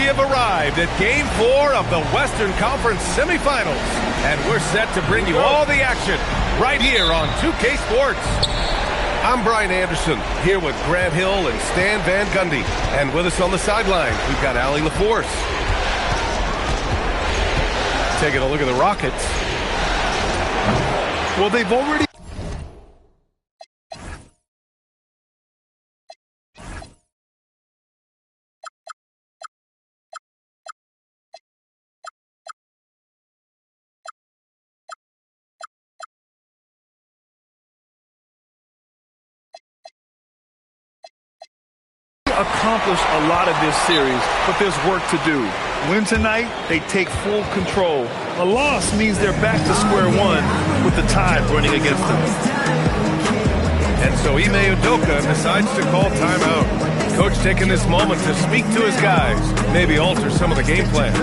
We have arrived at Game 4 of the Western Conference semifinals, and we're set to bring you all the action right here on 2K Sports. I'm Brian Anderson, here with Grant Hill and Stan Van Gundy. And with us on the sideline, we've got Allie LaForce. Taking a look at the Rockets. Well, they've already... accomplished a lot of this series, but there's work to do. Win tonight, they take full control. A loss means they're back to square one with the tide running against them. And so Ime Udoka decides to call timeout. Coach taking this moment to speak to his guys, maybe alter some of the game plan.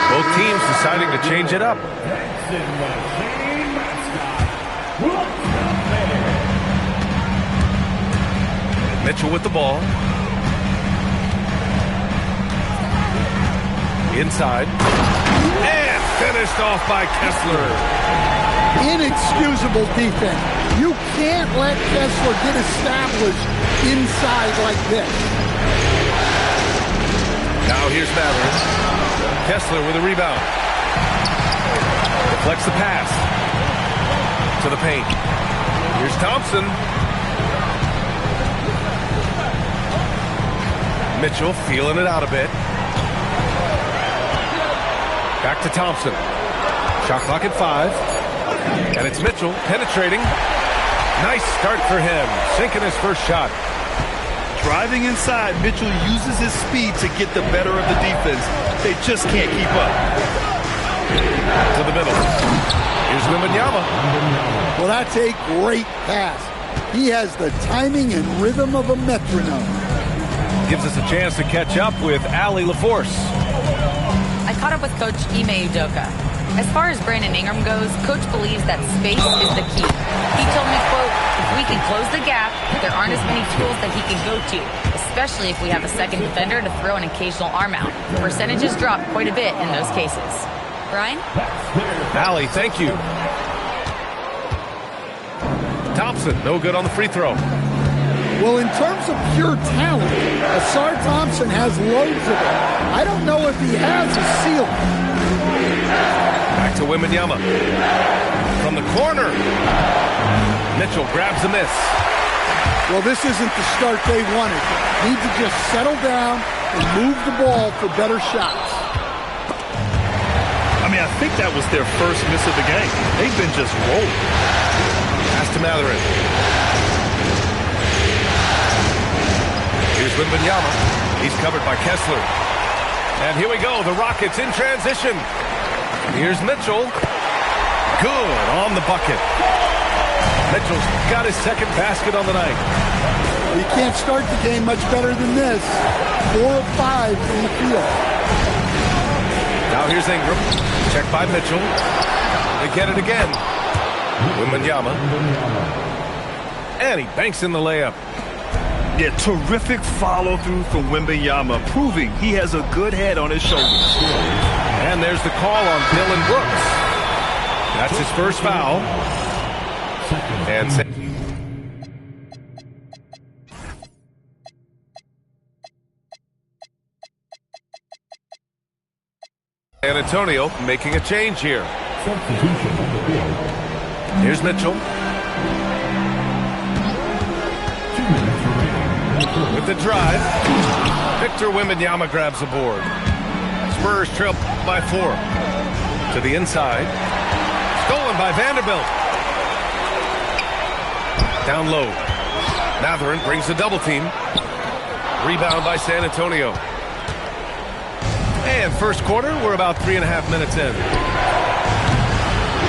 Both teams deciding to change it up. Mitchell with the ball. Inside. And finished off by Kessler. Inexcusable defense. You can't let Kessler get established inside like this. Now here's Matherin. Kessler with a rebound. Deflects the pass. To the paint. Here's Thompson. Mitchell feeling it out a bit. Back to Thompson. Shot clock at 5. And it's Mitchell penetrating. Nice start for him. Sinking his first shot. Driving inside, Mitchell uses his speed to get the better of the defense. They just can't keep up. To the middle. Here's Wembanyama. Well, that's a great pass. He has the timing and rhythm of a metronome. Gives us a chance to catch up with Allie LaForce. I caught up with Coach Ime Udoka. As far as Brandon Ingram goes, Coach believes that space is the key. He told me, quote, if we can close the gap, there aren't as many tools that he can go to, especially if we have a second defender to throw an occasional arm out. Percentages drop quite a bit in those cases. Brian? Allie, thank you. Thompson, no good on the free throw. Well, in terms of pure talent, Ausar Thompson has loads of it. I don't know if he has a ceiling. Back to Wembanyama. From the corner. Mitchell grabs a miss. Well, this isn't the start they wanted. Need to just settle down and move the ball for better shots. I mean, I think that was their first miss of the game. They've been just rolling. Pass to Matherin. Here's Wembanyama. He's covered by Kessler. And here we go, the Rockets in transition. Here's Mitchell. Good on the bucket. Mitchell's got his second basket on the night. You can't start the game much better than this. 4 of 5 from the field. Now here's Ingram. Checked by Mitchell. They get it again. Wembanyama. And he banks in the layup. Yeah, terrific follow-through from Wembanyama, proving he has a good head on his shoulders. And there's the call on Dylan Brooks. That's his first foul. And San Antonio making a change here. Here's Mitchell. With the drive, Victor Wembanyama grabs the board. Spurs trail by 4. To the inside. Stolen by Vanderbilt. Down low. Mathurin brings the double team. Rebound by San Antonio. And first quarter, we're about 3.5 minutes in.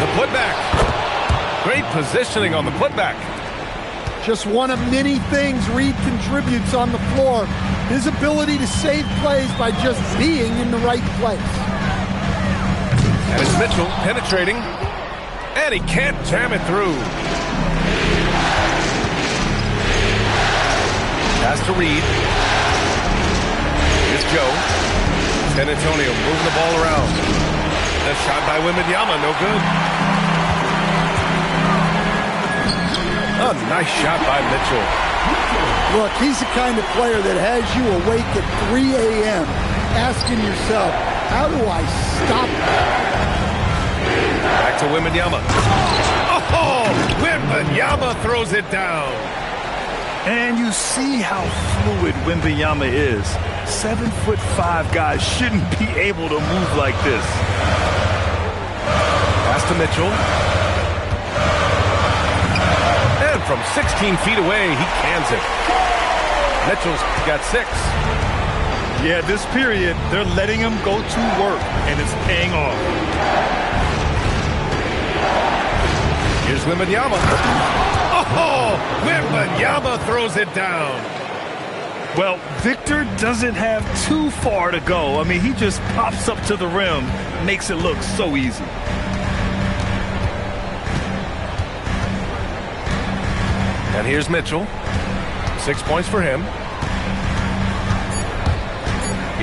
The putback. Great positioning on the putback. Just one of many things Reed contributes on the floor. His ability to save plays by just being in the right place. And it's Mitchell penetrating. And he can't jam it through. Pass to Reed. Here's Joe. San Antonio moving the ball around. A shot by Wembanyama, no good. A nice shot by Mitchell. Look, he's the kind of player that has you awake at 3 a.m. asking yourself, how do I stop that? Back to Wembanyama. Oh, Wembanyama throws it down. And you see how fluid Wembanyama is. 7'5" guys shouldn't be able to move like this. Pass to Mitchell. And from 16 feet away, he cans it. Mitchell's got 6. Yeah, this period, they're letting him go to work, and it's paying off. Here's Wembanyama. Oh, Wembanyama throws it down. Well, Victor doesn't have too far to go. I mean, he just pops up to the rim, makes it look so easy. And here's Mitchell. 6 points for him.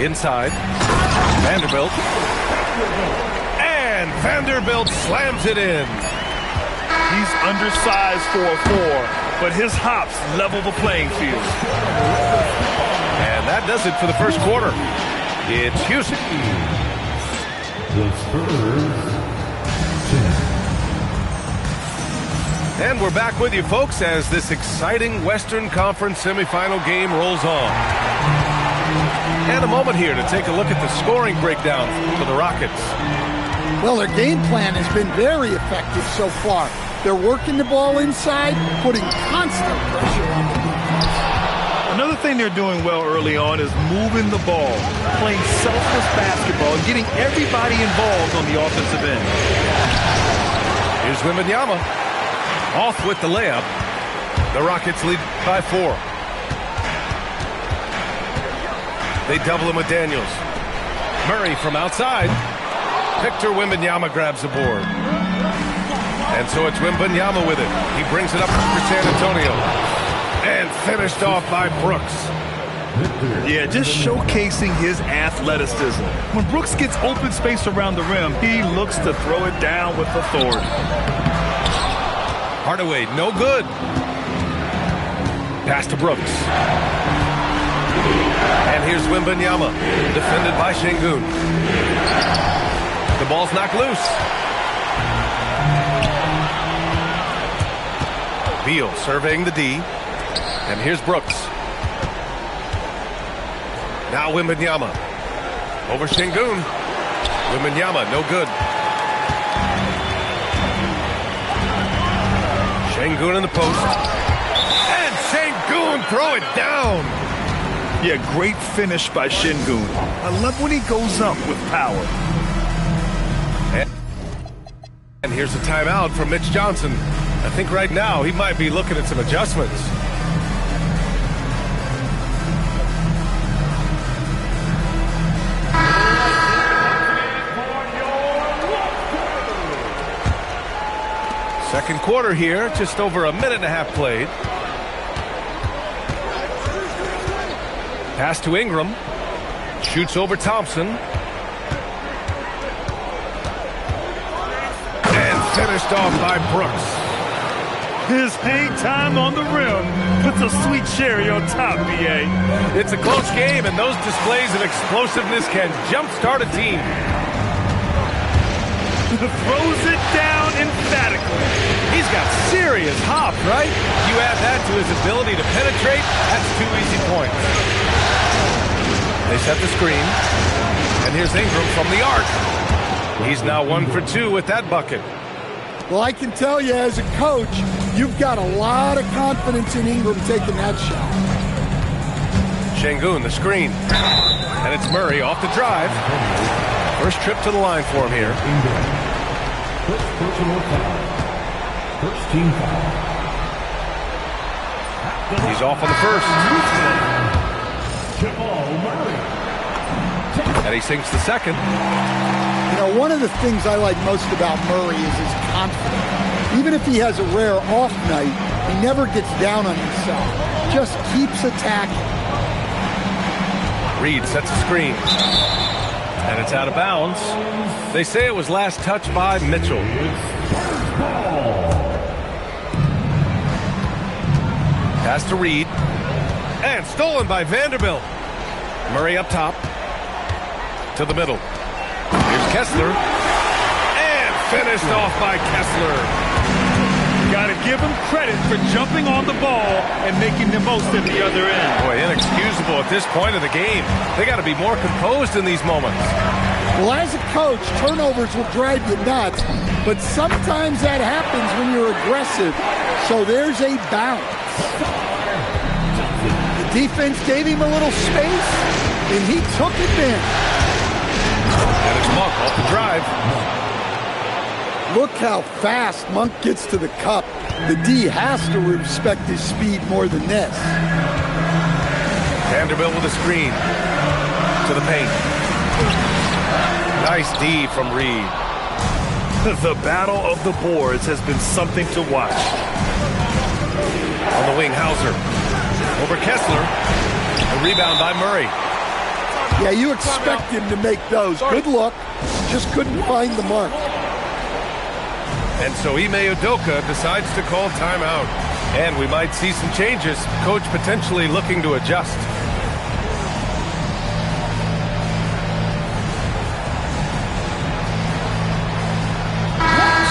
Inside. Vanderbilt. And Vanderbilt slams it in. He's undersized for a 4, but his hops level the playing field. And that does it for the first quarter. It's Houston. The Spurs. And we're back with you, folks, as this exciting Western Conference semifinal game rolls on. And a moment here to take a look at the scoring breakdown for the Rockets. Well, their game plan has been very effective so far. They're working the ball inside, putting constant pressure on the defense. Another thing they're doing well early on is moving the ball, playing selfless basketball, and getting everybody involved on the offensive end. Here's Wembanyama. Off with the layup. The Rockets lead by 4. They double him with Daniels. Murray from outside. Victor Wembanyama grabs the board. And so it's Wembanyama with it. He brings it up for San Antonio. And finished off by Brooks. Yeah, just showcasing his athleticism. When Brooks gets open space around the rim, he looks to throw it down with authority. Hardaway, no good. Pass to Brooks. And here's Wembanyama, defended by Şengün. The ball's knocked loose. Beal surveying the D. And here's Brooks. Now Wembanyama. Over Şengün. Wembanyama, no good. Şengün in the post. And Şengün throw it down. Yeah, great finish by Şengün. I love when he goes up with power. And here's a timeout from Mitch Johnson. I think right now he might be looking at some adjustments. Second quarter here, just over a minute and a half played. Pass to Ingram. Shoots over Thompson. And finished off by Brooks. His hang time on the rim puts a sweet cherry on top, B.A. It's a close game, and those displays of explosiveness can jumpstart a team. Throws it down emphatically. He's got serious hop, right? You add that to his ability to penetrate, that's 2 easy points. They set the screen, and here's Ingram from the arc. He's now 1 for 2 with that bucket. Well, I can tell you as a coach, you've got a lot of confidence in Ingram taking that shot. Şengün, the screen. And it's Murray off the drive. First trip to the line for him here. First personal foul. First team foul. He's off on the first. Jamal Murray. And he sinks the second. You know, one of the things I like most about Murray is his confidence. Even if he has a rare off night, he never gets down on himself. Just keeps attacking. Reed sets a screen. And it's out of bounds. They say it was last touched by Mitchell. Pass to Reed. And stolen by Vanderbilt. Murray up top. To the middle. Here's Kessler. And finished off by Kessler. Got to give him credit for jumping on the ball and making the most at the other end. Boy, inexcusable at this point of the game. They got to be more composed in these moments. Well, as a coach, turnovers will drive you nuts, but sometimes that happens when you're aggressive. So there's a bounce. The defense gave him a little space, and he took advantage. And it's Monk off the drive. Look how fast Monk gets to the cup. The D has to respect his speed more than this. Vanderbilt with a screen. To the paint. Nice D from Reed. The battle of the boards has been something to watch. On the wing, Hauser. Over Kessler. A rebound by Murray. Yeah, you expect him to make those. Good look. Just couldn't find the mark. And so Ime Udoka decides to call timeout. And we might see some changes. Coach potentially looking to adjust.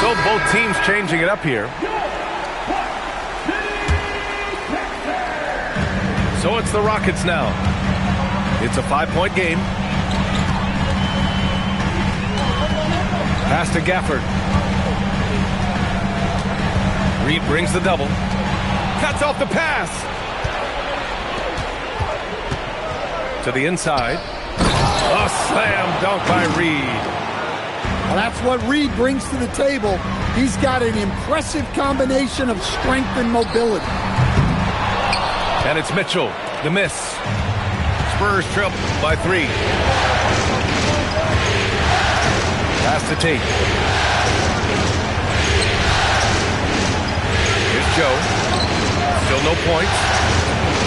So both teams changing it up here. So it's the Rockets now. It's a 5-point game. Pass to Gafford. Reed brings the double. Cuts off the pass. To the inside. A slam dunk by Reed. Well, that's what Reed brings to the table. He's got an impressive combination of strength and mobility. And it's Mitchell, the miss. Spurs trail by 3. Pass to Tate. Here's Joe. Still no points.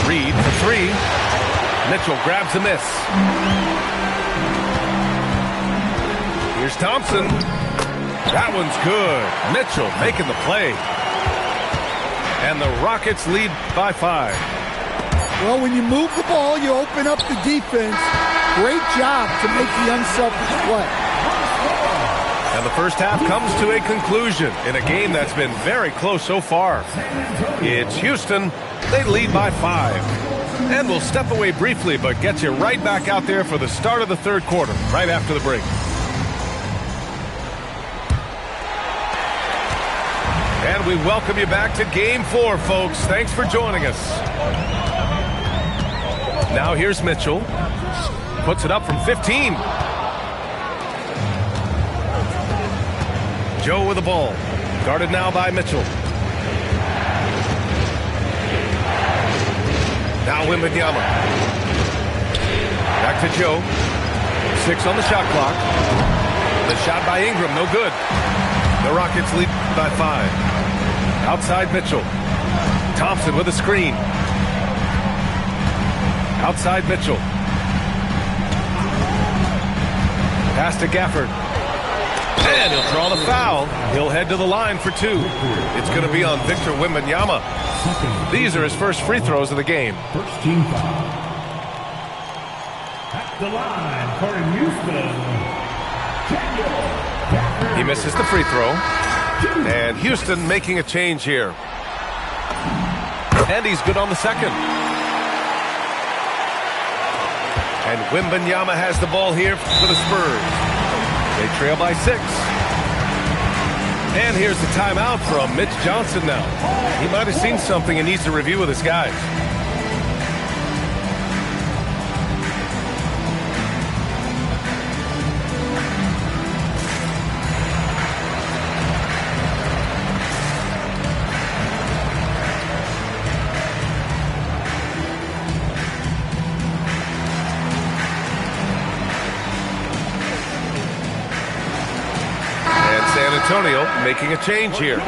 Reed for 3. Mitchell grabs the miss. Here's Thompson. That one's good. Mitchell making the play. And the Rockets lead by 5. Well, when you move the ball, you open up the defense. Great job to make the unselfish play. And the first half comes to a conclusion in a game that's been very close so far. It's Houston. They lead by 5. And we'll step away briefly, but get you right back out there for the start of the third quarter, right after the break. And we welcome you back to Game 4, folks. Thanks for joining us. Now here's Mitchell. Puts it up from 15. Joe with the ball. Guarded now by Mitchell. Now Wembanyama. Back to Joe. 6 on the shot clock. The shot by Ingram, no good. The Rockets lead by 5. Outside Mitchell. Thompson with a screen. Outside Mitchell. Pass to Gafford. And he'll draw the foul. He'll head to the line for 2. It's going to be on Victor Wembanyama. These are his first free throws of the game. First team foul. At the line for Houston. He misses the free throw. And Houston making a change here. And he's good on the second. And Wembanyama has the ball here for the Spurs. They trail by 6. And here's the timeout from Mitch Johnson now. He might have seen something and needs to review with his guys. San Antonio making a change here.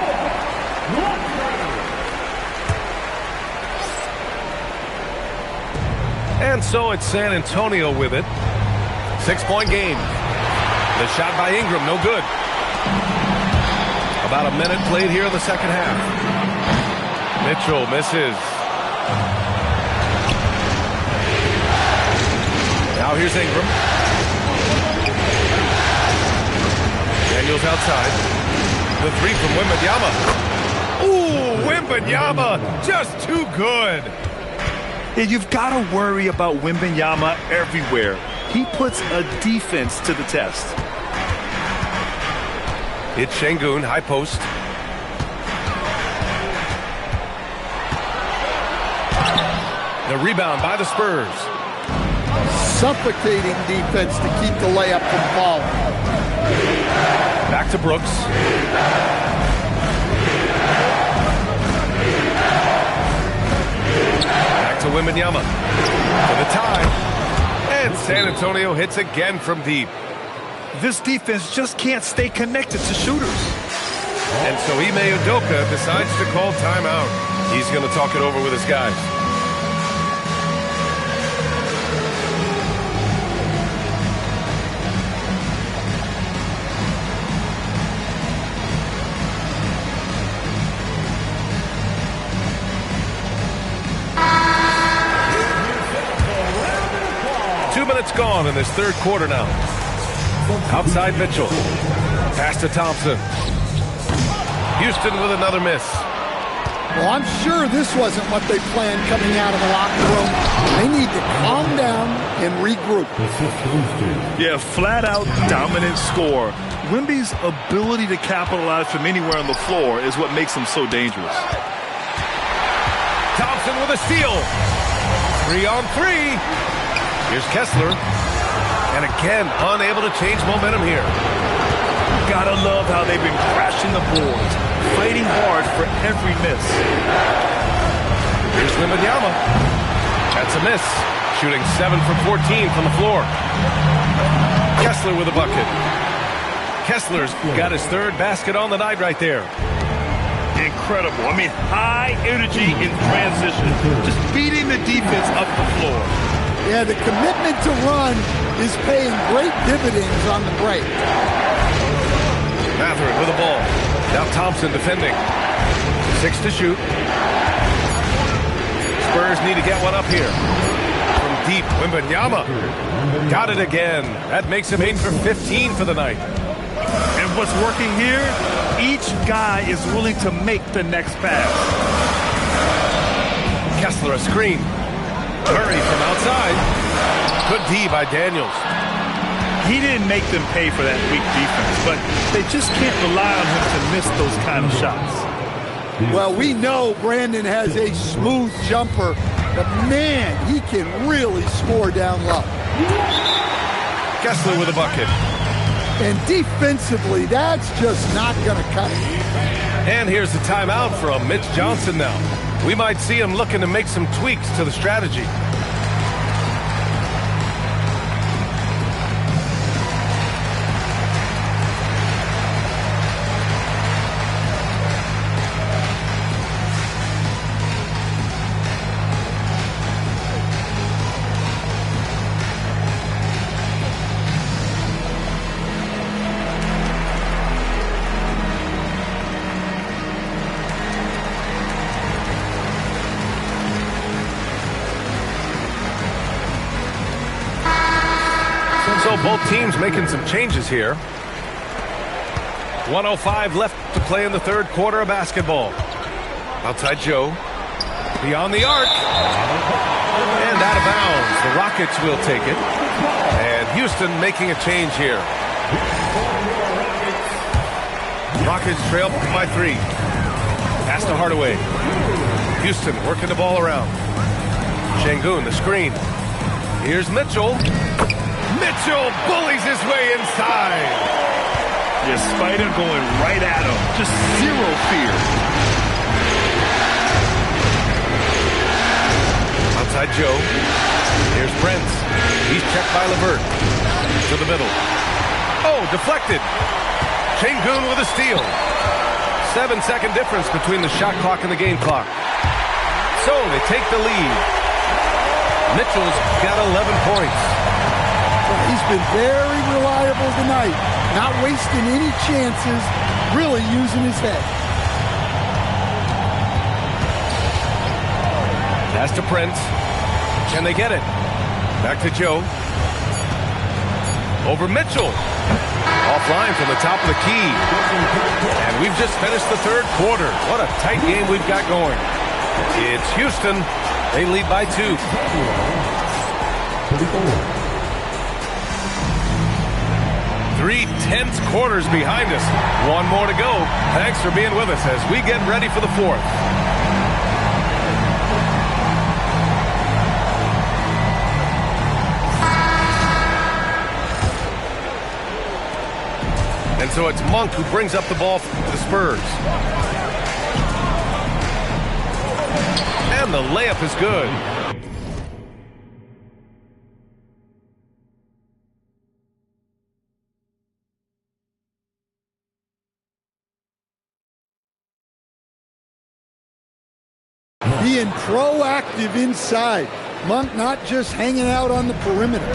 And so it's San Antonio with it. 6-point game. The shot by Ingram, no good. About a minute played here in the second half. Mitchell misses. Now here's Ingram. Daniels outside. The 3 from Wembanyama. Ooh, Wembanyama, just too good. Yeah, you've got to worry about Wembanyama everywhere. He puts a defense to the test. It's Şengün, high post. The rebound by the Spurs. Suffocating defense to keep the layup from falling. Back to Brooks. Back to Wembanyama. For the tie. And San Antonio hits again from deep. This defense just can't stay connected to shooters. And so Ime Udoka decides to call timeout. He's going to talk it over with his guys. It's gone in this third quarter now. Outside Mitchell. Pass to Thompson. Houston with another miss. Well, I'm sure this wasn't what they planned coming out of the locker room. They need to calm down and regroup. Yeah, flat-out dominant score. Wemby's ability to capitalize from anywhere on the floor is what makes him so dangerous. Thompson with a steal. 3-on-3. Here's Kessler. And again, unable to change momentum here. Gotta love how they've been crashing the boards, fighting hard for every miss. Here's Wembanyama. That's a miss. Shooting 7 for 14 from the floor. Kessler with a bucket. Kessler's got his third basket on the night right there. Incredible. I mean, high energy in transition. Just beating the defense up the floor. Yeah, the commitment to run is paying great dividends on the break. Mathurin with the ball. Now Thompson defending. 6 to shoot. Spurs need to get one up here. From deep, Wembanyama. Got it again. That makes him 8 for 15 for the night. And what's working here? Each guy is willing to make the next pass. Kessler a screen. Murray from outside. Good D by Daniels. He didn't make them pay for that weak defense, but they just can't rely on him to miss those kind of shots. Well, we know Brandon has a smooth jumper, but man, he can really score down low. Kessler with a bucket. And defensively, that's just not going to cut it. And here's the timeout from Mitch Johnson now. We might see him looking to make some tweaks to the strategy. So both teams making some changes here. 1:05 left to play in the third quarter of basketball. Outside Joe. Beyond the arc. And out of bounds. The Rockets will take it. And Houston making a change here. Rockets trail by 3. Pass to Hardaway. Houston working the ball around. Şengün, the screen. Here's Mitchell. Mitchell bullies his way inside. Yeah, Spider going right at him. Just zero fear. Outside Joe. Here's Brent. He's checked by LeVert. To the middle. Oh, deflected. Şengün with a steal. 7-second difference between the shot clock and the game clock. So they take the lead. Mitchell's got 11 points. He's been very reliable tonight. Not wasting any chances. Really using his head. Pass to Prince. Can they get it? Back to Joe. Over Mitchell. Offline from the top of the key. And we've just finished the third quarter. What a tight game we've got going. It's Houston. They lead by 2. 3 tense quarters behind us. One more to go. Thanks for being with us as we get ready for the fourth. And so it's Monk who brings up the ball for the Spurs. And the layup is good. Being proactive inside. Monk not just hanging out on the perimeter.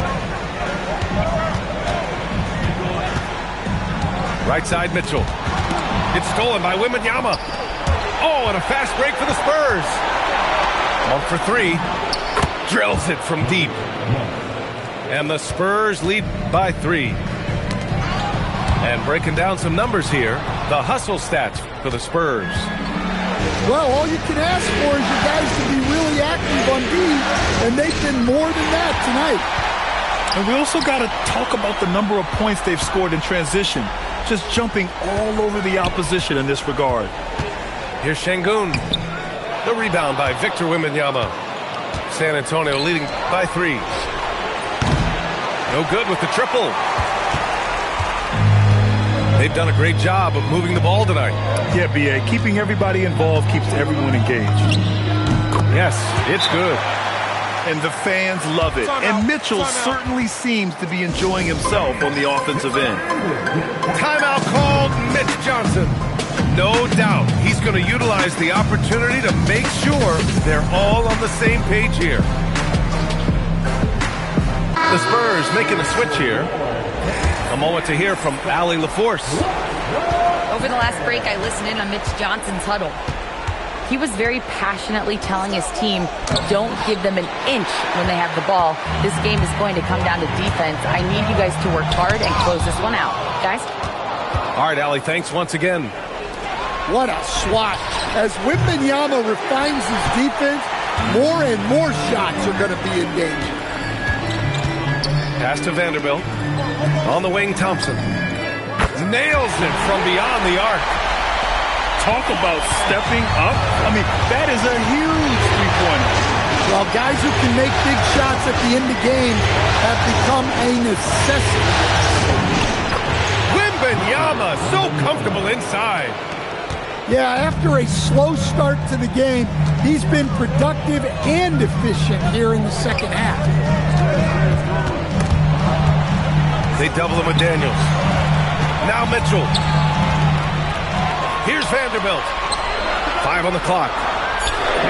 Right side Mitchell. It's stolen by Wembanyama. Oh, and a fast break for the Spurs. Monk for 3. Drills it from deep. And the Spurs lead by 3. And breaking down some numbers here, the hustle stats for the Spurs. Well, all you can ask for is your guys to be really active on D, and they've been more than that tonight. And we also got to talk about the number of points they've scored in transition. Just jumping all over the opposition in this regard. Here's Şengün. The rebound by Victor Wembanyama. San Antonio leading by 3. No good with the triple. They've done a great job of moving the ball tonight. Yeah, B.A. Keeping everybody involved keeps everyone engaged. Yes, it's good. And the fans love it. And Mitchell certainly seems to be enjoying himself on the offensive end. Timeout called. Mitch Johnson. No doubt he's going to utilize the opportunity to make sure they're all on the same page here. The Spurs making a switch here. A moment to hear from Allie LaForce. Over the last break, I listened in on Mitch Johnson's huddle. He was very passionately telling his team, don't give them an inch when they have the ball. This game is going to come down to defense. I need you guys to work hard and close this one out. Guys? All right, Allie, thanks once again. What a swat. As Wembanyama refines his defense, more and more shots are going to be in danger. Pass to Vanderbilt. On the wing, Thompson. Nails it from beyond the arc. Talk about stepping up. I mean, that is a huge three-pointer. Well, guys who can make big shots at the end of the game have become a necessity. Wembanyama so comfortable inside. Yeah, after a slow start to the game, he's been productive and efficient here in the second half. They double him with Daniels. Now Mitchell. Here's Vanderbilt. 5 on the clock.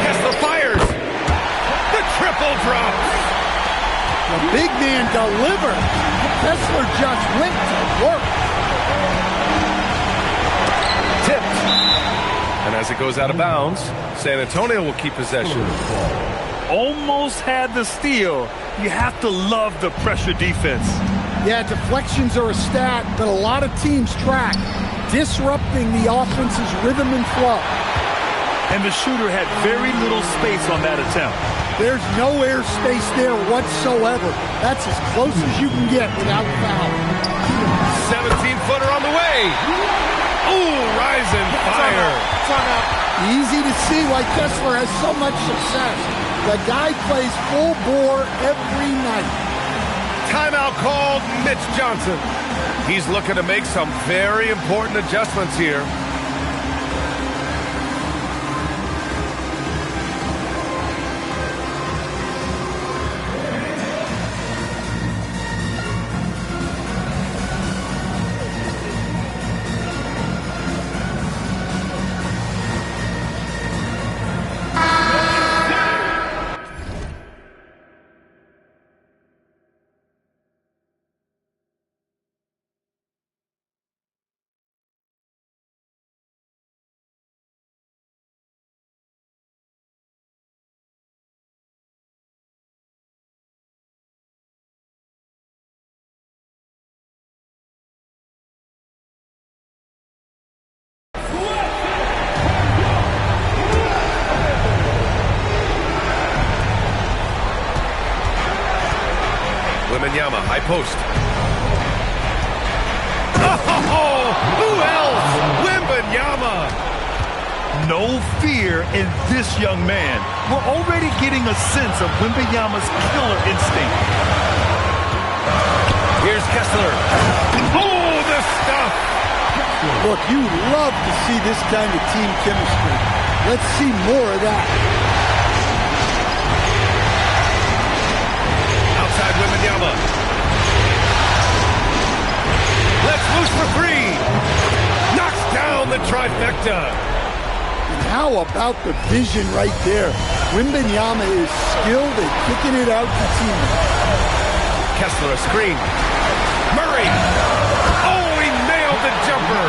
Kessler fires. The triple drops. The big man delivered. Kessler just went to work. Tipped. And as it goes out of bounds, San Antonio will keep possession. Almost had the steal. You have to love the pressure defense. Yeah, deflections are a stat that a lot of teams track, disrupting the offense's rhythm and flow. And the shooter had very little space on that attempt. There's no airspace there whatsoever. That's as close as you can get without fouling. 17-footer on the way. Ooh, rise and fire. Easy to see why Kessler has so much success. The guy plays full bore every night. Timeout called, Mitch Johnson. He's looking to make some very important adjustments here. Wembanyama, high post. Oh, who else? Wembanyama. No fear in this young man. We're already getting a sense of Wembanyama's killer instinct. Here's Kessler. Oh, the stuff. Look, you love to see this kind of team chemistry. Let's see more of that. Outside Wembanyama. Let's loose for 3. Knocks down the trifecta. And how about the vision right there? Wembanyama is skilled at kicking it out to teammates. Kessler a screen. Murray. Oh, he nailed the jumper.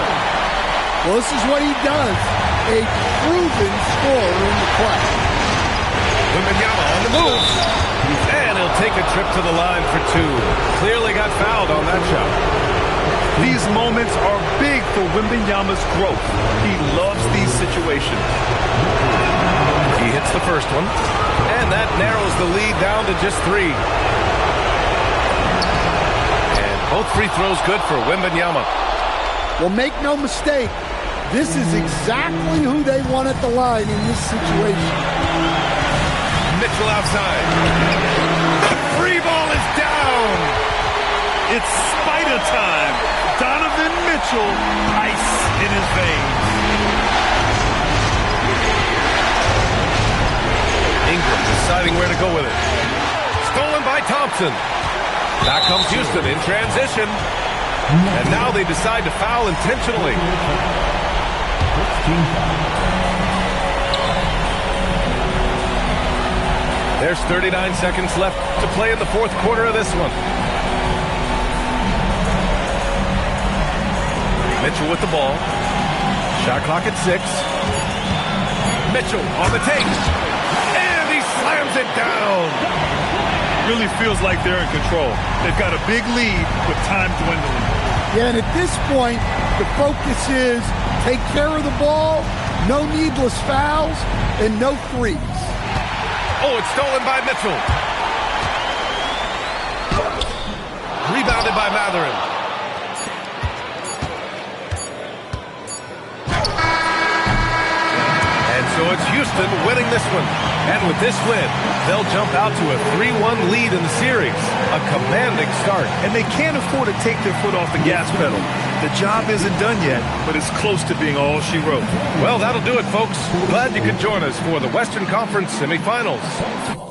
Well, this is what he does. A proven scorer in the clutch. Wembanyama on the move. And he'll take a trip to the line for 2. Clearly got fouled on that shot. These moments are big for Wembanyama's growth. He loves these situations. He hits the first one. And that narrows the lead down to just 3. And both free throws good for Wembanyama. Well, make no mistake, this is exactly who they want at the line in this situation. Mitchell outside. The free ball is down. It's spider time. Donovan Mitchell, ice in his veins. Ingram deciding where to go with it. Stolen by Thompson. Back comes Houston in transition. And now they decide to foul intentionally. There's 39 seconds left to play in the fourth quarter of this one. Mitchell with the ball. Shot clock at 6. Mitchell on the take. And he slams it down. Really feels like they're in control. They've got a big lead with time dwindling. Yeah, and at this point, the focus is take care of the ball, no needless fouls, and no threes. Oh, it's stolen by Mitchell. Rebounded by Matherin. And so it's Houston winning this one. And with this win, they'll jump out to a 3-1 lead in the series. A commanding start. And they can't afford to take their foot off the gas pedal. The job isn't done yet, but it's close to being all she wrote. Well, that'll do it, folks. Glad you could join us for the Western Conference semifinals.